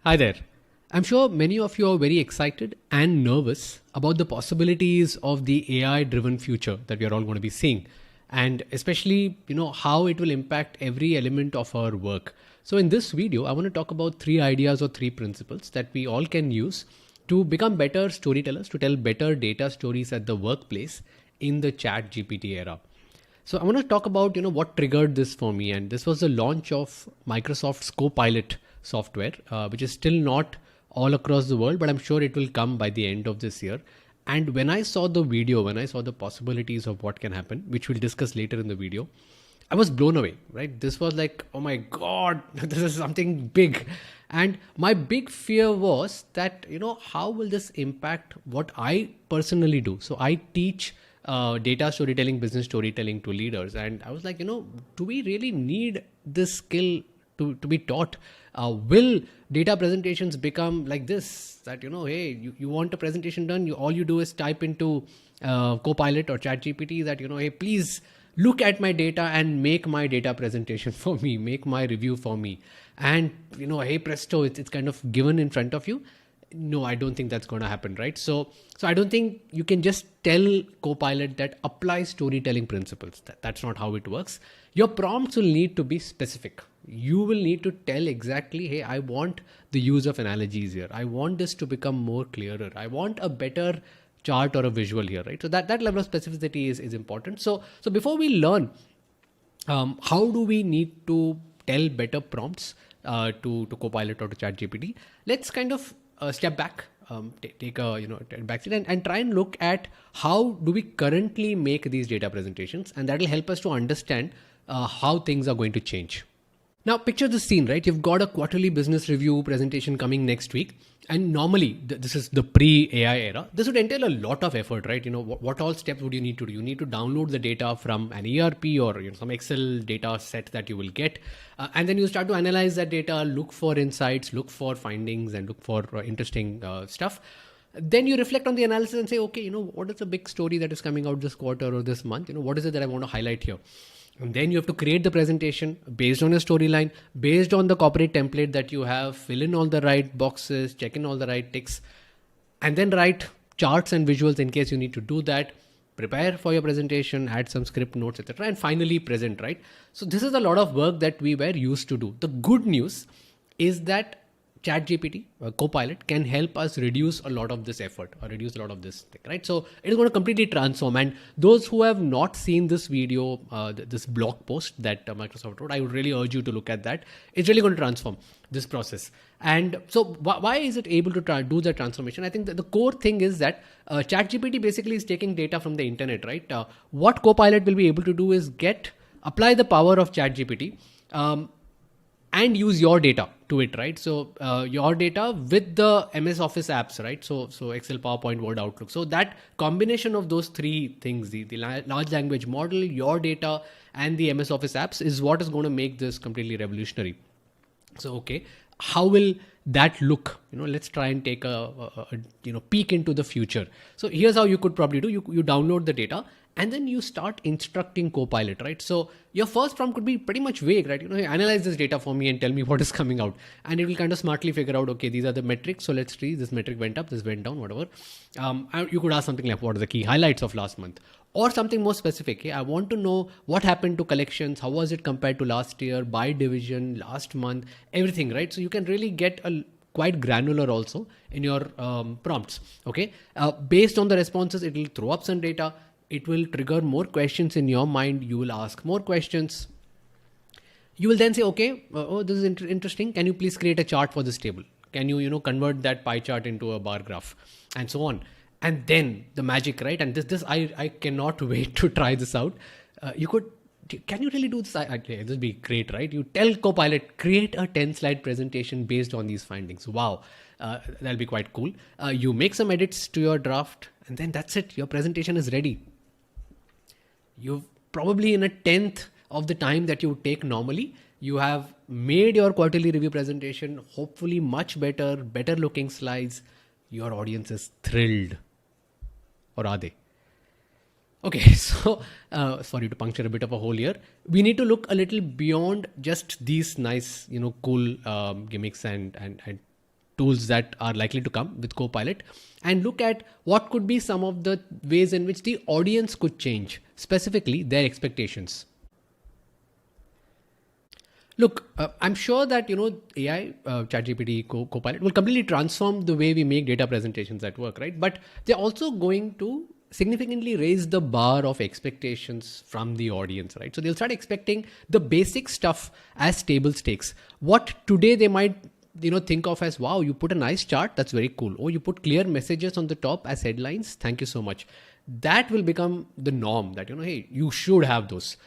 Hi there. I'm sure many of you are very excited and nervous about the possibilities of the AI driven future that we are all going to be seeing, and especially, how it will impact every element of our work. So in this video, I want to talk about three ideas or three principles that we all can use to become better storytellers, to tell better data stories at the workplace in the ChatGPT era. So I want to talk about what triggered this for me, and this was the launch of Microsoft's Copilot software, which is still not all across the world, but I'm sure it will come by the end of this year. And when I saw the video, when I saw the possibilities of what can happen, which we'll discuss later in the video, I was blown away, right? This was like, oh my God, this is something big. And my big fear was that, how will this impact what I personally do? So I teach data storytelling, business storytelling to leaders. And I was like, do we really need this skill to be taught? Will data presentations become like this? That, hey, you want a presentation done, all you do is type into Copilot or ChatGPT that, hey, please look at my data and make my data presentation for me, make my review for me. And, hey, presto, it's kind of given in front of you. No, I don't think that's going to happen, right? So I don't think you can just tell Copilot that apply storytelling principles. That's not how it works. Your prompts will need to be specific. You will need to tell exactly, hey, I want the use of analogies here. I want this to become more clearer. I want a better chart or a visual here, right? So that level of specificity is important. So before we learn, how do we need to tell better prompts to Copilot or to ChatGPT? Let's kind of step back, take a back seat and try and look at how do we currently make these data presentations, and that will help us to understand how things are going to change. Now, picture the scene, right? You've got a quarterly business review presentation coming next week. And normally, this is the pre-AI era. This would entail a lot of effort, right? What all steps would you need to do? You need to download the data from an ERP or some Excel data set that you will get. And then you start to analyze that data, look for insights, look for findings, and look for interesting stuff. Then you reflect on the analysis and say, okay, what is the big story that is coming out this quarter or this month? What is it that I want to highlight here? And then you have to create the presentation based on your storyline, based on the corporate template that you have, fill in all the right boxes, check in all the right ticks, and then write charts and visuals in case you need to do that. Prepare for your presentation, add some script notes, etc. And finally present, right? So this is a lot of work that we were used to do. The good news is that ChatGPT, Copilot, can help us reduce a lot of this effort or reduce a lot of this thing, right? So it is going to completely transform. And those who have not seen this video, this blog post that Microsoft wrote, I would really urge you to look at that. It's really going to transform this process. And so why is it able to do the transformation? I think that the core thing is that ChatGPT basically is taking data from the internet, right? What Copilot will be able to do is apply the power of ChatGPT and use your data to it, right? So your data with the MS Office apps, right? So Excel, PowerPoint, Word, Outlook. So that combination of those three things, the large language model, your data, and the MS Office apps is what is going to make this completely revolutionary. So, okay, how will that look? Let's try and take a peek into the future. So here's how you could probably do. You download the data and then you start instructing Copilot, right? So your first prompt could be pretty much vague, right? Hey, analyze this data for me and tell me what is coming out. And it will kind of smartly figure out, okay, these are the metrics. So let's see, this metric went up, this went down, whatever. You could ask something like, what are the key highlights of last month? Or something more specific. Hey, I want to know what happened to collections. How was it compared to last year, by division, last month, everything, right? So you can really get quite granular also in your prompts, okay? Based on the responses, it will throw up some data. It will trigger more questions in your mind. You will ask more questions. You will then say, okay, this is interesting. Can you please create a chart for this table? Can you, convert that pie chart into a bar graph and so on? And then the magic, right? And this I cannot wait to try this out. Can you really do this? This would be great, right? You tell Copilot, create a 10-slide presentation based on these findings. Wow, that'll be quite cool. You make some edits to your draft and then that's it. Your presentation is ready. You've probably in a 10th of the time that you take normally, you have made your quarterly review presentation, hopefully much better looking slides. Your audience is thrilled. Or are they? Okay, so sorry to puncture a bit of a hole here. We need to look a little beyond just these nice, cool gimmicks and tools that are likely to come with Copilot, and look at what could be some of the ways in which the audience could change, specifically their expectations. Look, I'm sure that AI, ChatGPT, Copilot will completely transform the way we make data presentations at work, right? But they're also going to significantly raise the bar of expectations from the audience, right? So they'll start expecting the basic stuff as table stakes. What today they might think of as, wow, you put a nice chart, that's very cool. Oh, you put clear messages on the top as headlines, thank you so much. That will become the norm, that hey, you should have those.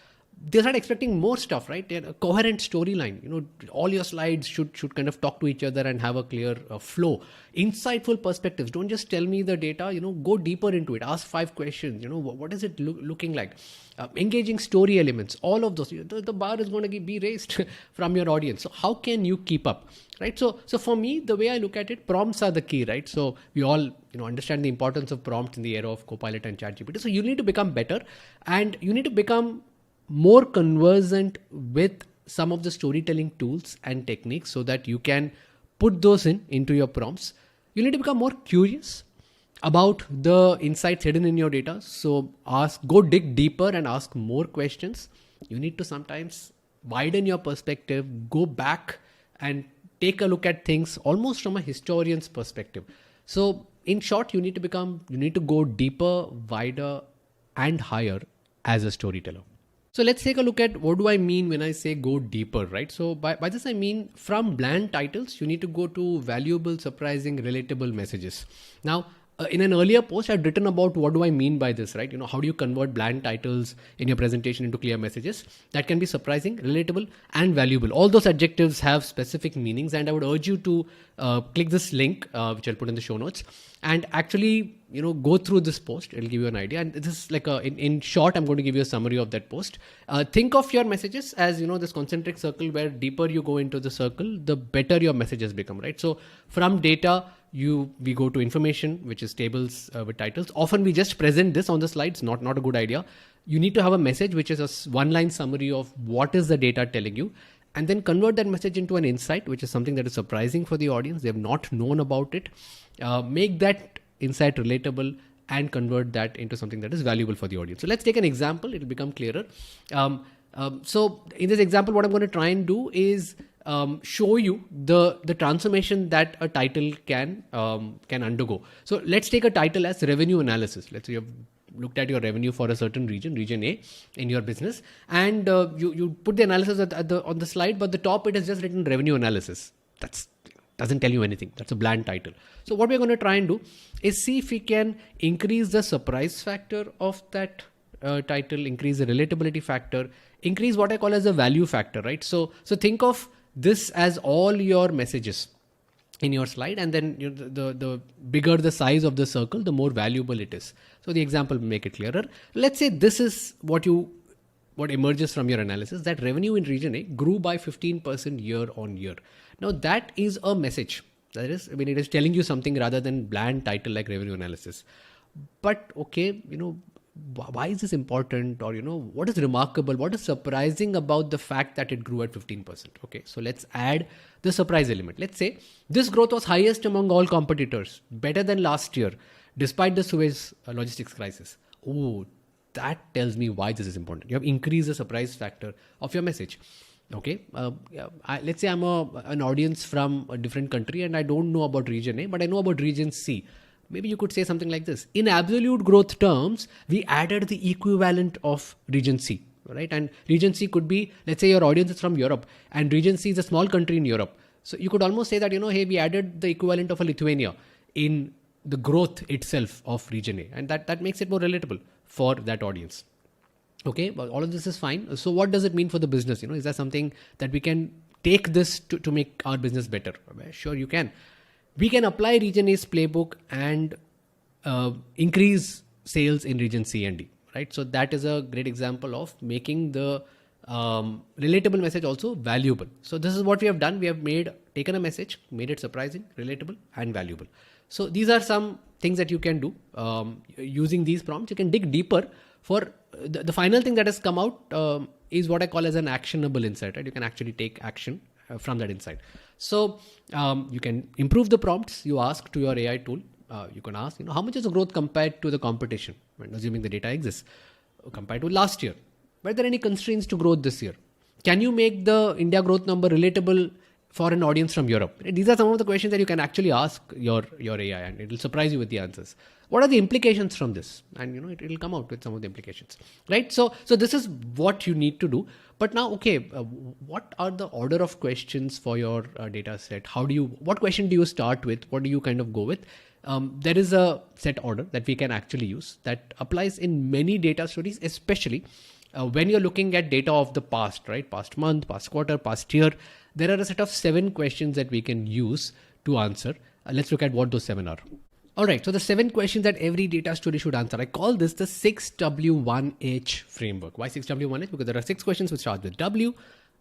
They start expecting more stuff, right? A coherent storyline. All your slides should kind of talk to each other and have a clear flow. Insightful perspectives. Don't just tell me the data. Go deeper into it. Ask 5 questions. What is it looking like? Engaging story elements. All of those. The bar is going to be raised from your audience. So how can you keep up, right? So for me, the way I look at it, prompts are the key, right? So we all understand the importance of prompts in the era of Copilot and ChatGPT. So you need to become better, and you need to become more conversant with some of the storytelling tools and techniques so that you can put those into your prompts. You need to become more curious about the insights hidden in your data. So go dig deeper and ask more questions. You need to sometimes widen your perspective, go back and take a look at things almost from a historian's perspective. So in short, you need to go deeper, wider and higher as a storyteller. So let's take a look at what do I mean when I say go deeper, right? So by this I mean from bland titles, you need to go to valuable, surprising, relatable messages. Now, in an earlier post, I'd written about what do I mean by this, right? How do you convert bland titles in your presentation into clear messages that can be surprising, relatable, and valuable. All those adjectives have specific meanings, and I would urge you to click this link, which I'll put in the show notes, and actually, go through this post. It'll give you an idea. And this is like in short, I'm going to give you a summary of that post. Think of your messages as, this concentric circle where deeper you go into the circle, the better your messages become, right? So from data, we go to information, which is tables with titles. Often we just present this on the slides, not a good idea. You need to have a message, which is a one-line summary of what is the data telling you, and then convert that message into an insight, which is something that is surprising for the audience. They have not known about it. Make that insight relatable and convert that into something that is valuable for the audience. So let's take an example. It'll become clearer. So in this example, what I'm going to try and do is show you the transformation that a title can undergo. So let's take a title as revenue analysis. Let's say you've looked at your revenue for a certain region A in your business, and you put the analysis on the slide, but the top it is just written revenue analysis. That doesn't tell you anything. That's a bland title. So what we're going to try and do is see if we can increase the surprise factor of that title, increase the relatability factor, increase what I call as a value factor, right? So think of this as all your messages in your slide, and then the bigger the size of the circle, the more valuable it is. So the example will make it clearer. Let's say this is what emerges from your analysis, that revenue in region A grew by 15% year on year. Now that is a message. That is, it is telling you something rather than bland title like revenue analysis. But okay, why is this important, or what is remarkable, what is surprising about the fact that it grew at 15%? Okay, so let's add the surprise element. Let's say this growth was highest among all competitors, better than last year, despite the Suez logistics crisis. Oh, that tells me why this is important. You have increased the surprise factor of your message. Okay, let's say I'm an audience from a different country and I don't know about region A, but I know about region C. Maybe you could say something like this. In absolute growth terms, we added the equivalent of region C, right? And region C could be, let's say your audience is from Europe and region C is a small country in Europe. So you could almost say that, hey, we added the equivalent of a Lithuania in the growth itself of region A. And that makes it more relatable for that audience. Okay, but all of this is fine. So what does it mean for the business? Is that something that we can take this to make our business better? Well, sure, you can. We can apply region A's playbook and increase sales in region C and D, right? So that is a great example of making the relatable message also valuable. So this is what we have done. We have taken a message, made it surprising, relatable, and valuable. So these are some things that you can do using these prompts. You can dig deeper. For the final thing that has come out is what I call as an actionable insight, right? You can actually take action from that insight. So you can improve the prompts you ask to your AI tool. You can ask, how much is the growth compared to the competition, when assuming the data exists, compared to last year? Were there any constraints to growth this year? Can you make the India growth number relatable for an audience from Europe? These are some of the questions that you can actually ask your AI, and it will surprise you with the answers. What are the implications from this? And it will come out with some of the implications, right? So this is what you need to do. But now, okay, what are the order of questions for your data set? What question do you start with? What do you kind of go with? There is a set order that we can actually use that applies in many data stories, especially when you're looking at data of the past, right? Past month, past quarter, past year. There are a set of 7 questions that we can use to answer. Let's look at what those 7 are. All right, so the 7 questions that every data story should answer. I call this the 6W1H framework. Why 6W1H? Because there are 6 questions which start with W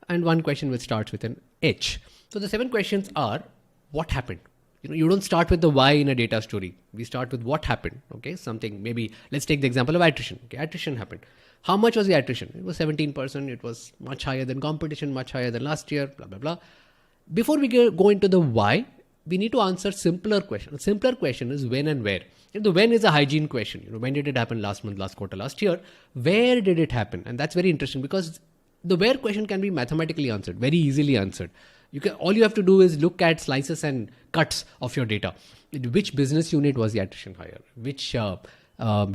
and 1 question which starts with an H. So the 7 questions are: what happened? You don't start with the why in a data story. We start with what happened. Okay, something, maybe let's take the example of attrition. Okay, attrition happened. How much was the attrition? It was 17%. It was much higher than competition, much higher than last year, blah, blah, blah. Before we go into the why, we need to answer simpler question. A simpler question is when and where. The when is a hygiene question. When did it happen? Last month, last quarter, last year. Where did it happen? And that's very interesting, because the where question can be mathematically answered, very easily answered. All you have to do is look at slices and cuts of your data. In which business unit was the attrition higher? Which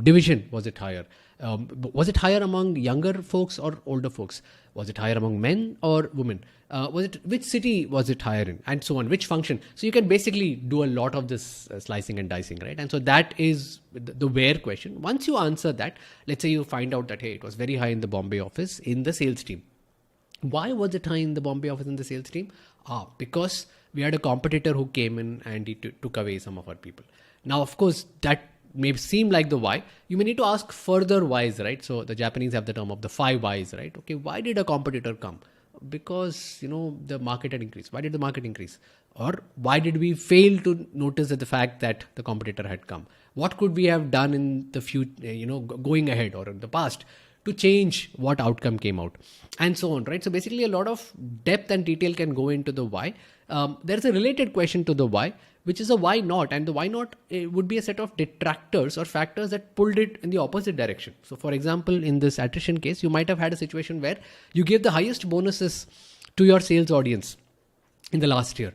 division was it higher? Was it higher among younger folks or older folks? Was it higher among men or women? Which city was it higher in? And so on. Which function? So you can basically do a lot of this slicing and dicing, right? And so that is the where question. Once you answer that, let's say you find out that, hey, it was very high in the Bombay office in the sales team. Why was it high in the Bombay office in the sales team? Because we had a competitor who came in and he took away some of our people. Now, of course, that may seem like the why. You may need to ask further whys, right? So the Japanese have the term of the 5 whys, right? Okay, why did a competitor come? Because, the market had increased. Why did the market increase? Or why did we fail to notice the fact that the competitor had come? What could we have done in the future, going ahead or in the past to change what outcome came out, and so on, right? So basically a lot of depth and detail can go into the why. There's a related question to the why, which is a why not. And the why not would be a set of detractors or factors that pulled it in the opposite direction. So for example, in this attrition case, you might have had a situation where you gave the highest bonuses to your sales audience in the last year.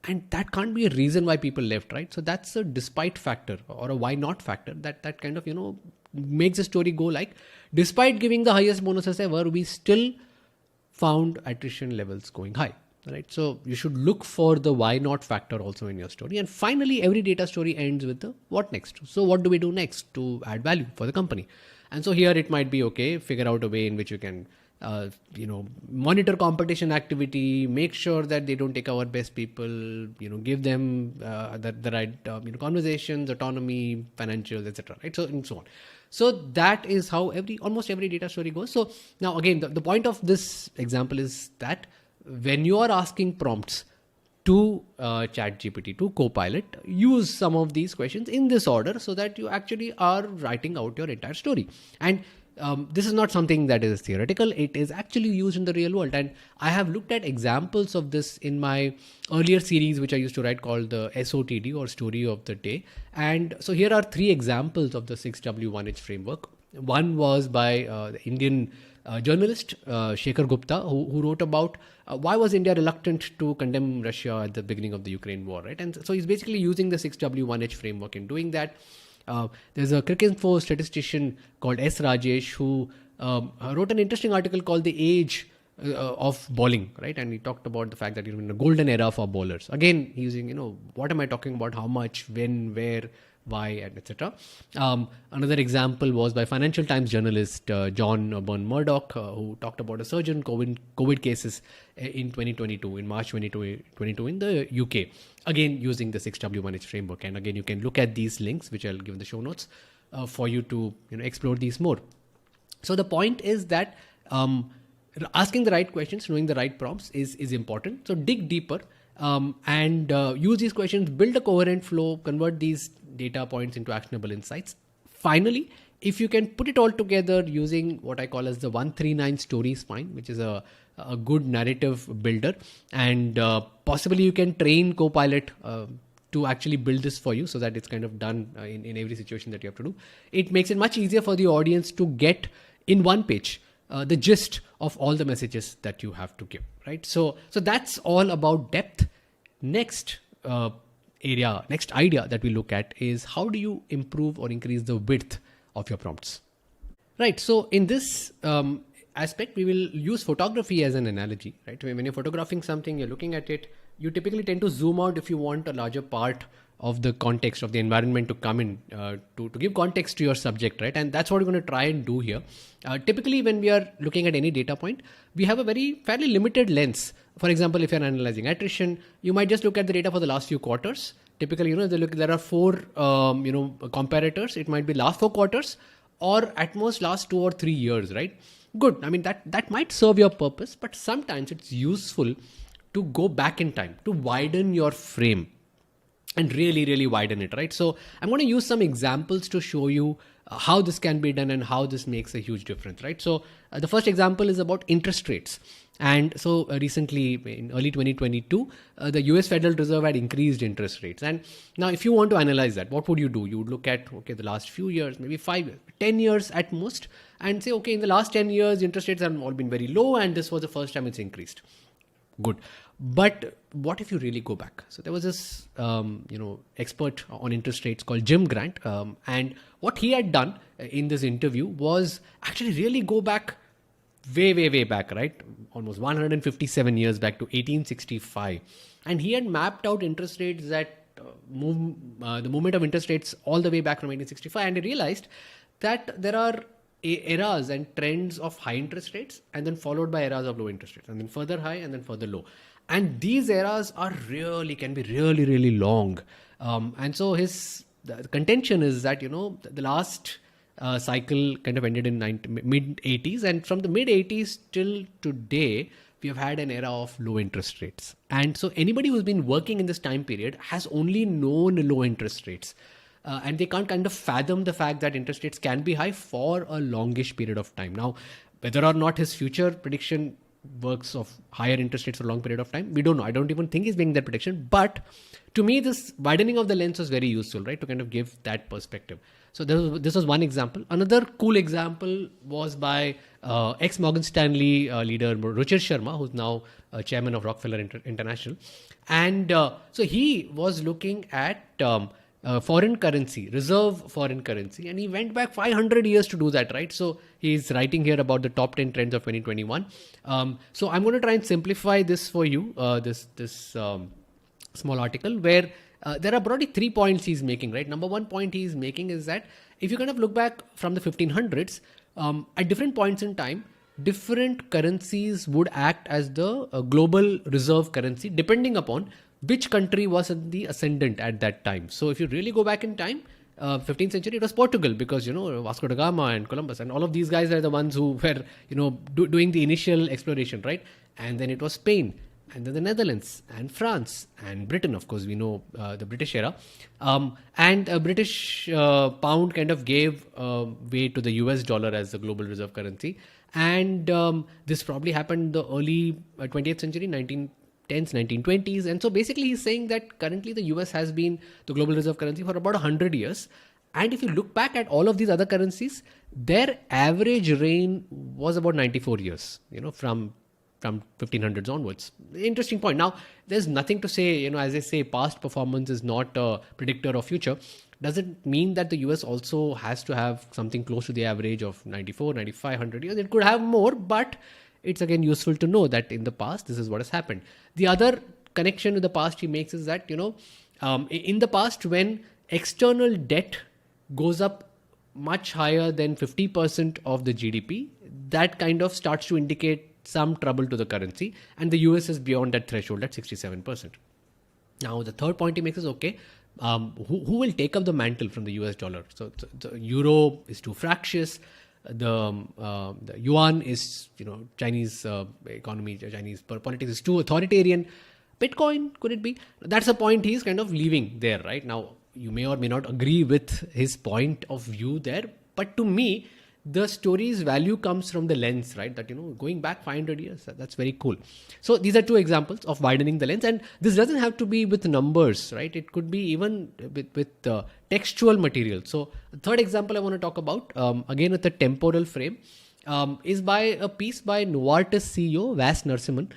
And that can't be a reason why people left, right? So that's a despite factor or a why not factor that kind of, makes the story go like, despite giving the highest bonuses ever, we still found attrition levels going high, right? So you should look for the why not factor also in your story. And finally, every data story ends with the what next. So what do we do next to add value for the company? And so here it might be, okay, figure out a way in which you can monitor competition activity, make sure that they don't take our best people, give them the right conversations, autonomy, financials, etc. Right? So and so on. So that is how almost every data story goes. So now again, the point of this example is that when you are asking prompts to ChatGPT, to Copilot, use some of these questions in this order so that you actually are writing out your entire story. And this is not something that is theoretical. It is actually used in the real world. And I have looked at examples of this in my earlier series, which I used to write, called the SOTD, or Story of the Day. And so here are 3 examples of the 6W1H framework. One was by the Indian journalist Shekhar Gupta, who wrote about why was India reluctant to condemn Russia at the beginning of the Ukraine war, right? And so he's basically using the 6W1H framework in doing that. There's a Cricinfo statistician called S. Rajesh who wrote an interesting article called The Age of Bowling, right? And he talked about the fact that in a golden era for bowlers. Again, using, what am I talking about? How much, when, where, why, and etc. Another example was by Financial Times journalist John Burn Murdoch, who talked about a surge in COVID cases in 2022, in March 2022 in the UK. Again, using the 6W1H framework. And again, you can look at these links, which I'll give in the show notes, for you to explore these more. So the point is that asking the right questions, knowing the right prompts is important. So dig deeper and use these questions, build a coherent flow, convert these data points into actionable insights. Finally, if you can put it all together using what I call as the 139 story spine, which is a a good narrative builder, and possibly you can train Copilot to actually build this for you so that it's kind of done in every situation that you have to do. It makes it much easier for the audience to get in one page the gist of all the messages that you have to give, right? So that's all about depth. Next next idea that we look at is how do you improve or increase the width of your prompts? Right. So in this aspect, we will use photography as an analogy, right? When you're photographing something, you're looking at it, you typically tend to zoom out if you want a larger part of the context of the environment to come in, to give context to your subject, right? And that's what we're going to try and do here. Typically, when we are looking at any data point, we have a fairly limited lens. For example, if you're analyzing attrition, you might just look at the data for the last few quarters. Typically, there are 4, comparators. It might be last 4 quarters or at most last 2 or 3 years, right? Good. I mean, that might serve your purpose, but sometimes it's useful to go back in time, to widen your frame and really, really widen it, right? So I'm going to use some examples to show you how this can be done and how this makes a huge difference, right? So the first example is about interest rates. And so recently, in early 2022, the US Federal Reserve had increased interest rates. And now if you want to analyze that, what would you do? You would look at, okay, the last few years, maybe 5 years, 10 years at most, and say, okay, in the last 10 years, interest rates have all been very low, and this was the first time it's increased. Good. But what if you really go back? So there was this, expert on interest rates called Jim Grant. And what he had done in this interview was actually really go back way back, right? Almost 157 years back to 1865. And he had mapped out interest rates that the movement of interest rates all the way back from 1865. And he realized that there are eras and trends of high interest rates, and then followed by eras of low interest rates, and then further high and then further low. And these eras can be really long. And so the contention is that, the last cycle kind of ended in mid 80s, and from the mid 80s till today, we have had an era of low interest rates. And so anybody who's been working in this time period has only known low interest rates. And they can't kind of fathom the fact that interest rates can be high for a longish period of time. Now, whether or not his future prediction works of higher interest rates for a long period of time, we don't know. I don't even think he's making that prediction. But to me, this widening of the lens was very useful, right? To kind of give that perspective. So this was one example. Another cool example was by ex-Morgan Stanley leader Ruchir Sharma, who's now chairman of Rockefeller International. And so he was looking at foreign currency, reserve foreign currency, and he went back 500 years to do that, right? So he's writing here about the top 10 trends of 2021. So I'm going to try and simplify this for you, this small article where there are broadly 3 points he's making, right? Number one point he's making is that if you kind of look back from the 1500s, at different points in time, different currencies would act as the global reserve currency, depending upon which country was in the ascendant at that time. So if you really go back in time, 15th century, it was Portugal, because, Vasco da Gama and Columbus and all of these guys are the ones who were, doing the initial exploration, right? And then it was Spain, and then the Netherlands and France and Britain. Of course, we know the British era. And a British pound kind of gave way to the US dollar as the global reserve currency. And this probably happened the early 20th century, 1910s, 1920s. And so basically he's saying that currently the US has been the global reserve currency for about 100 years. And if you look back at all of these other currencies, their average reign was about 94 years, from 1500s onwards. Interesting point. Now, there's nothing to say, as I say, past performance is not a predictor of future. Does it mean that the US also has to have something close to the average of 94, 95, 100 years? It could have more, but it's again useful to know that in the past, this is what has happened. The other connection with the past he makes is that, in the past, when external debt goes up much higher than 50% of the GDP, that kind of starts to indicate some trouble to the currency, and the US is beyond that threshold at 67%. Now, the third point he makes is, okay, who will take up the mantle from the US dollar? So the euro is too fractious. The yuan is, Chinese economy, Chinese politics is too authoritarian. Bitcoin, could it be? That's a point he's kind of leaving there, right? Now, you may or may not agree with his point of view there, but to me, the story's value comes from the lens, right? That, going back 500 years, that's very cool. So these are two examples of widening the lens. And this doesn't have to be with numbers, right? It could be even with textual material. So the third example I want to talk about, again with the temporal frame, is by a piece by Novartis CEO Vas Narasimhan,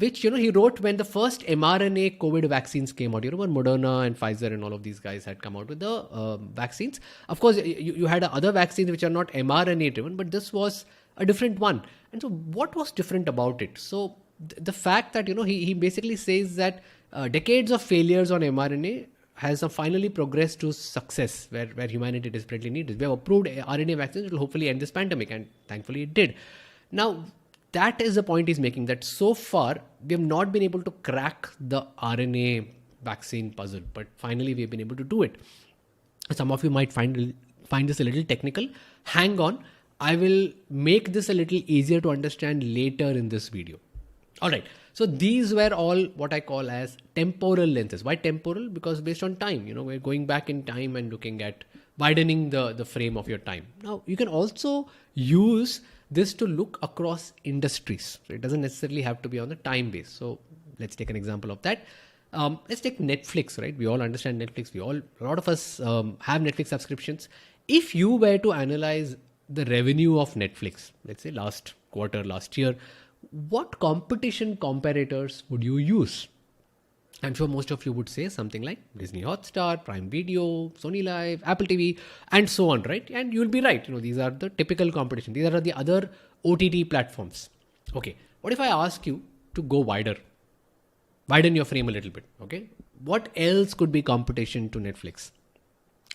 which he wrote when the first mRNA COVID vaccines came out. When Moderna and Pfizer and all of these guys had come out with the vaccines. Of course, you had other vaccines which are not mRNA driven, but this was a different one. And so, what was different about it? So the fact that he basically says that decades of failures on mRNA has finally progressed to success, where humanity desperately needed. We have approved RNA vaccines, which will hopefully end this pandemic, and thankfully it did. Now, that is the point he's making, that so far we have not been able to crack the RNA vaccine puzzle, but finally we've been able to do it. Some of you might find this a little technical. Hang on, I will make this a little easier to understand later in this video. All right, so these were all what I call as temporal lenses. Why temporal? Because based on time, we're going back in time and looking at widening the frame of your time. Now, you can also use this to look across industries. So it doesn't necessarily have to be on the time base. So let's take an example of that. Let's take Netflix, right? We all understand Netflix. A lot of us have Netflix subscriptions. If you were to analyze the revenue of Netflix, let's say last quarter, last year, what competition comparators would you use? I'm sure most of you would say something like Disney Hotstar, Prime Video, Sony Live, Apple TV, and so on, right? And you'll be right. These are the typical competition. These are the other OTT platforms. Okay. What if I ask you to go wider? Widen your frame a little bit. Okay. What else could be competition to Netflix?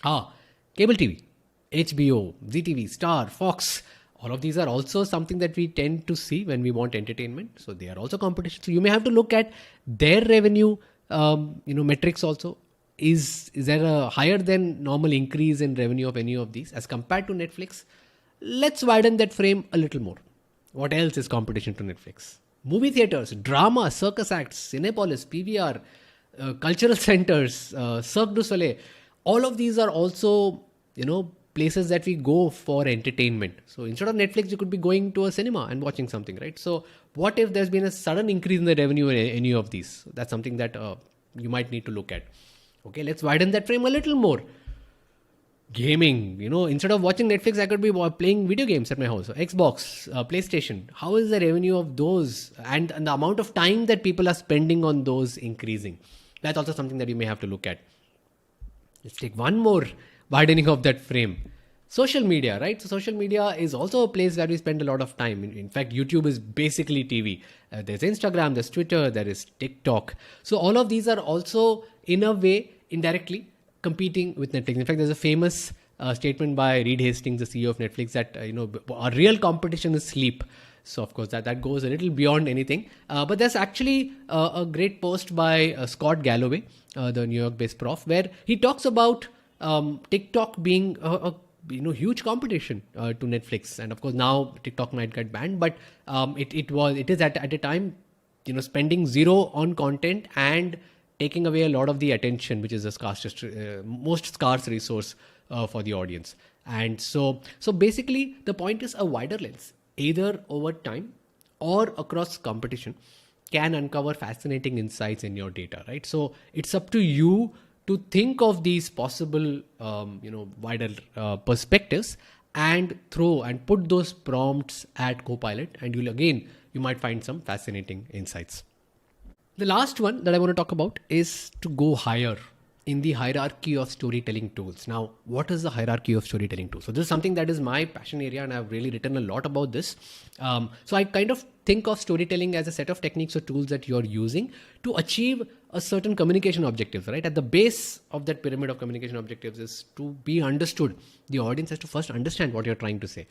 Cable TV, HBO, ZTV, Star, Fox. All of these are also something that we tend to see when we want entertainment. So they are also competition. So you may have to look at their revenue, metrics also. Is there a higher than normal increase in revenue of any of these as compared to Netflix? Let's widen that frame a little more. What else is competition to Netflix? Movie theaters, drama, circus acts, Cinepolis, PVR, cultural centers, Cirque du Soleil. All of these are also, places that we go for entertainment. So instead of Netflix, you could be going to a cinema and watching something, right? So what if there's been a sudden increase in the revenue in any of these? So that's something that you might need to look at. Okay, let's widen that frame a little more. Gaming, instead of watching Netflix, I could be playing video games at my house. Xbox, PlayStation. How is the revenue of those and the amount of time that people are spending on those increasing? That's also something that you may have to look at. Let's take one more widening of that frame. Social media, right? So social media is also a place where we spend a lot of time. In fact, YouTube is basically TV. There's Instagram, there's Twitter, there is TikTok. So all of these are also, in a way, indirectly competing with Netflix. In fact, there's a famous statement by Reed Hastings, the CEO of Netflix, that our real competition is sleep. So of course that goes a little beyond anything. But there's actually a great post by Scott Galloway, the New York-based prof, where he talks about TikTok being a huge competition to Netflix. And of course now TikTok might get banned, but it is at a time spending zero on content and taking away a lot of the attention, which is the most scarce resource for the audience. And so basically the point is a wider lens, either over time or across competition, can uncover fascinating insights in your data, right? So it's up to you to think of these possible, wider perspectives and put those prompts at Copilot, and you might find some fascinating insights. The last one that I want to talk about is to go higher in the hierarchy of storytelling tools. Now, what is the hierarchy of storytelling tools? So this is something that is my passion area, and I've really written a lot about this. So I kind of think of storytelling as a set of techniques or tools that you're using to achieve a certain communication objectives, right? At the base of that pyramid of communication objectives is to be understood. The audience has to first understand what you're trying to say.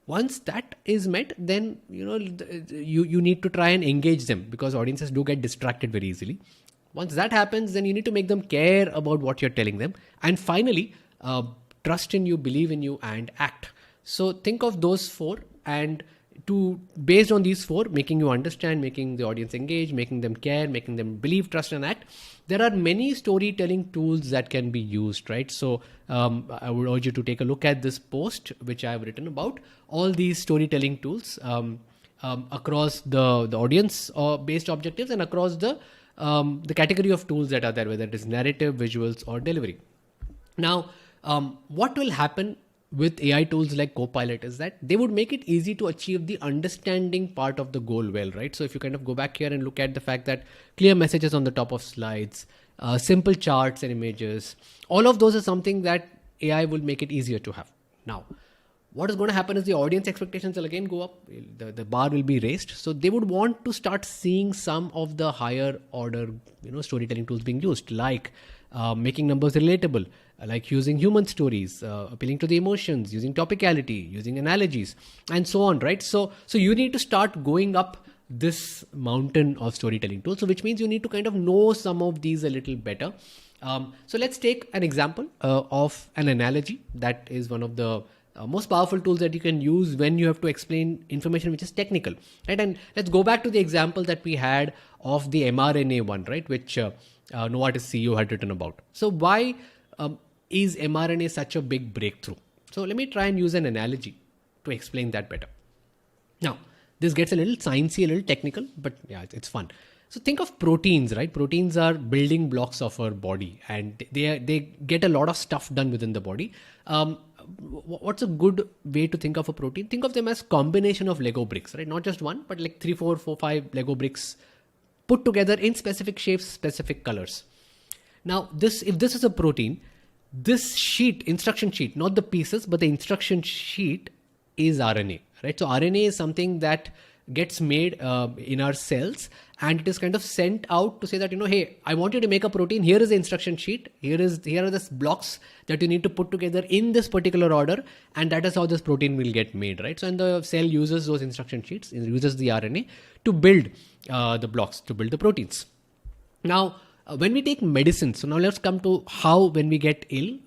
Once that is met, then you need to try and engage them, because audiences do get distracted very easily. Once that happens, then you need to make them care about what you're telling them. And finally, trust in you, believe in you, and act. So think of those four, and to based on these four, making you understand, making the audience engage, making them care, making them believe, trust, and act. There are many storytelling tools that can be used, right? So I would urge you to take a look at this post which I have written about all these storytelling tools across the audience based objectives and across the category of tools that are there, whether it is narrative, visuals, or delivery. Now, what will happen with AI tools like Copilot is that they would make it easy to achieve the understanding part of the goal well, right? So if you kind of go back here and look at the fact that clear messages on the top of slides, simple charts and images, all of those are something that AI will make it easier to have. Now, what is going to happen is the audience expectations will again go up. The bar will be raised. So they would want to start seeing some of the higher order, storytelling tools being used, like making numbers relatable, like using human stories, appealing to the emotions, using topicality, using analogies, and so on, right? So you need to start going up this mountain of storytelling tools. So which means you need to kind of know some of these a little better. So let's take an example of an analogy that is one of the most powerful tools that you can use when you have to explain information which is technical, right? And let's go back to the example that we had of the mRNA one, right? Which Novartis CEO had written about. So why is mRNA such a big breakthrough? So let me try and use an analogy to explain that better. Now, this gets a little sciencey, a little technical, but yeah, it's fun. So think of proteins, right? Proteins are building blocks of our body, and they get a lot of stuff done within the body. What's a good way to think of a protein? Think of them as combination of Lego bricks, right? Not just one, but like 3, 4, 5 Lego bricks put together in specific shapes, specific colors. Now, if this is a protein, this sheet, instruction sheet, not the pieces, but the instruction sheet is RNA, right? So RNA is something that gets made in our cells, and it is kind of sent out to say that, hey, I want you to make a protein. Here is the instruction sheet. Here are the blocks that you need to put together in this particular order, and that is how this protein will get made, right? So, and the cell uses those instruction sheets, it uses the RNA to build the blocks, to build the proteins. Now, when we take medicines, so now let's come to how, when we get ill,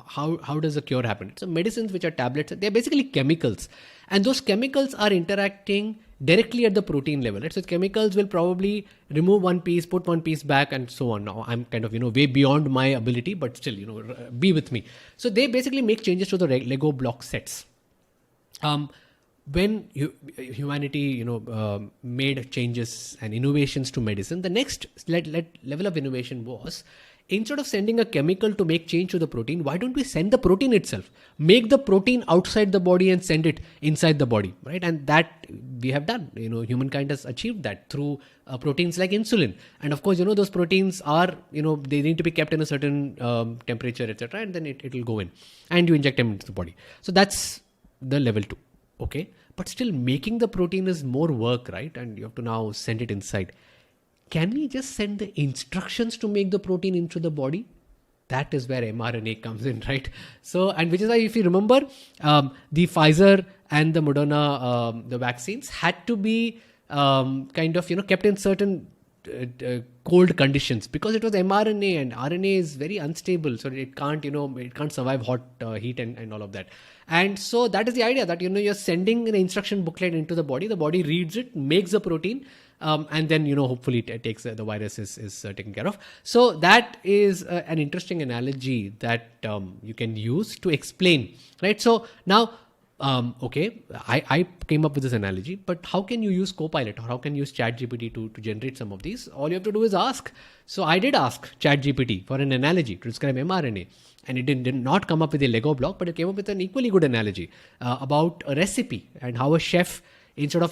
how does a cure happen? So medicines, which are tablets, they're basically chemicals, and those chemicals are interacting directly at the protein level, right? So chemicals will probably remove one piece, put one piece back, and so on. Now I'm kind of, way beyond my ability, but still, be with me. So they basically make changes to the Lego block sets. When humanity, made changes and innovations to medicine, the next level of innovation was, instead of sending a chemical to make change to the protein, why don't we send the protein itself? Make the protein outside the body and send it inside the body, right? And that we have done. Humankind has achieved that through proteins like insulin. And of course, those proteins are, they need to be kept in a certain temperature, etc. And then it will go in, and you inject them into the body. So that's the level 2. Okay, but still making the protein is more work, right? And you have to now send it inside. Can we just send the instructions to make the protein into the body? That is where mRNA comes in, right? So, and which is why, if you remember, the Pfizer and the Moderna, the vaccines had to be kind of, kept in certain cold conditions, because it was mRNA, and RNA is very unstable, so it can't survive hot heat and all of that. And so that is the idea, that you're sending an instruction booklet into the body reads it, makes the protein, and then hopefully it takes the virus is taken care of. So that is an interesting analogy that you can use to explain, right? So now, okay, I came up with this analogy, but how can you use Copilot, or how can you use ChatGPT to generate some of these? All you have to do is ask. So I did ask ChatGPT for an analogy to describe mRNA, and it did not come up with a Lego block, but it came up with an equally good analogy about a recipe, and how a chef, instead of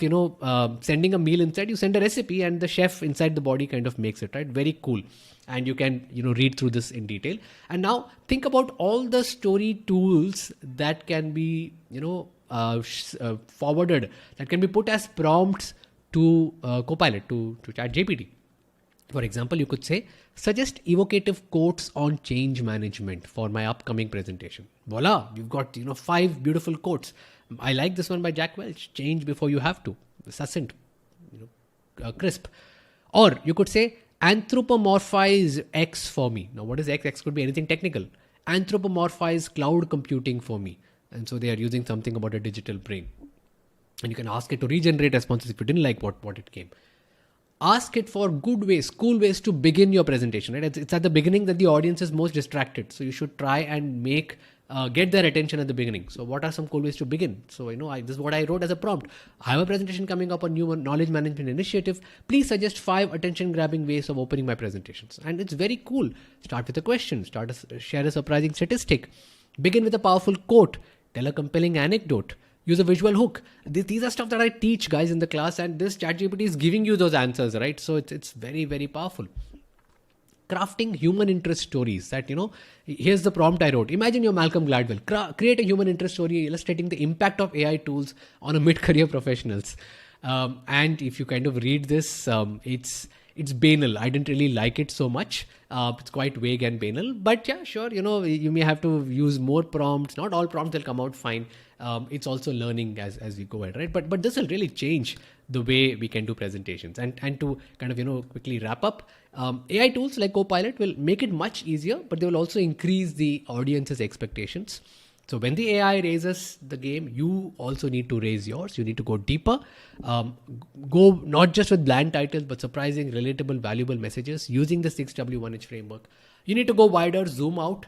sending a meal inside, you send a recipe, and the chef inside the body kind of makes it, right? Very cool. And you can read through this in detail. And now think about all the story tools that can be forwarded, that can be put as prompts to Copilot, to ChatGPT. For example, you could say, suggest evocative quotes on change management for my upcoming presentation. Voila, you've got 5 beautiful quotes. I like this one by Jack Welch: change before you have to. Succinct, crisp. Or you could say, anthropomorphize X for me. Now, what is X? X could be anything technical. Anthropomorphize cloud computing for me. And so they are using something about a digital brain. And you can ask it to regenerate responses if you didn't like what it came. Ask it for good ways, cool ways to begin your presentation. Right? It's at the beginning that the audience is most distracted. So you should try and get their attention at the beginning. So what are some cool ways to begin? So this is what I wrote as a prompt. I have a presentation coming up on new knowledge management initiative. Please suggest 5 attention grabbing ways of opening my presentations. And it's very cool. Start with a question. Share a surprising statistic. Begin with a powerful quote. Tell a compelling anecdote. Use a visual hook. These are stuff that I teach guys in the class, and this ChatGPT is giving you those answers, right? So it's very, very powerful. Crafting human interest stories. Here's the prompt I wrote. Imagine you're Malcolm Gladwell. Create a human interest story illustrating the impact of AI tools on a mid-career professionals. And if you kind of read this, it's banal. I didn't really like it so much. It's quite vague and banal. But yeah, sure, you may have to use more prompts. Not all prompts will come out fine. It's also learning as we go ahead, right? But this will really change the way we can do presentations. And to kind of quickly wrap up, AI tools like Copilot will make it much easier, but they will also increase the audience's expectations. So when the AI raises the game, you also need to raise yours. You need to go deeper. Go not just with bland titles, but surprising, relatable, valuable messages using the 6W1H framework. You need to go wider, zoom out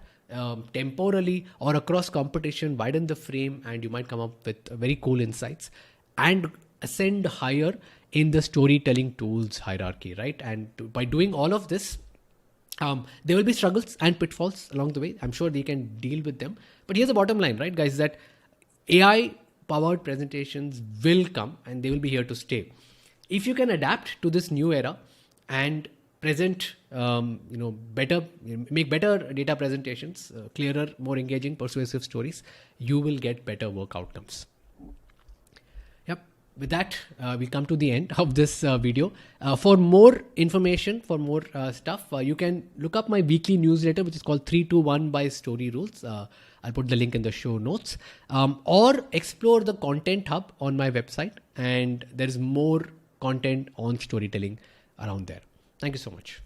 temporally or across competition, widen the frame, and you might come up with very cool insights and ascend higher in the storytelling tools hierarchy, right? And by doing all of this, there will be struggles and pitfalls along the way. I'm sure they can deal with them. But here's the bottom line, right, guys, that AI-powered presentations will come and they will be here to stay. If you can adapt to this new era and present, make better data presentations, clearer, more engaging, persuasive stories, you will get better work outcomes. With that, we come to the end of this video. For more information, for more stuff, you can look up my weekly newsletter, which is called 321 by Story Rules. I'll put the link in the show notes. Or explore the Content Hub on my website. And there is more content on storytelling around there. Thank you so much.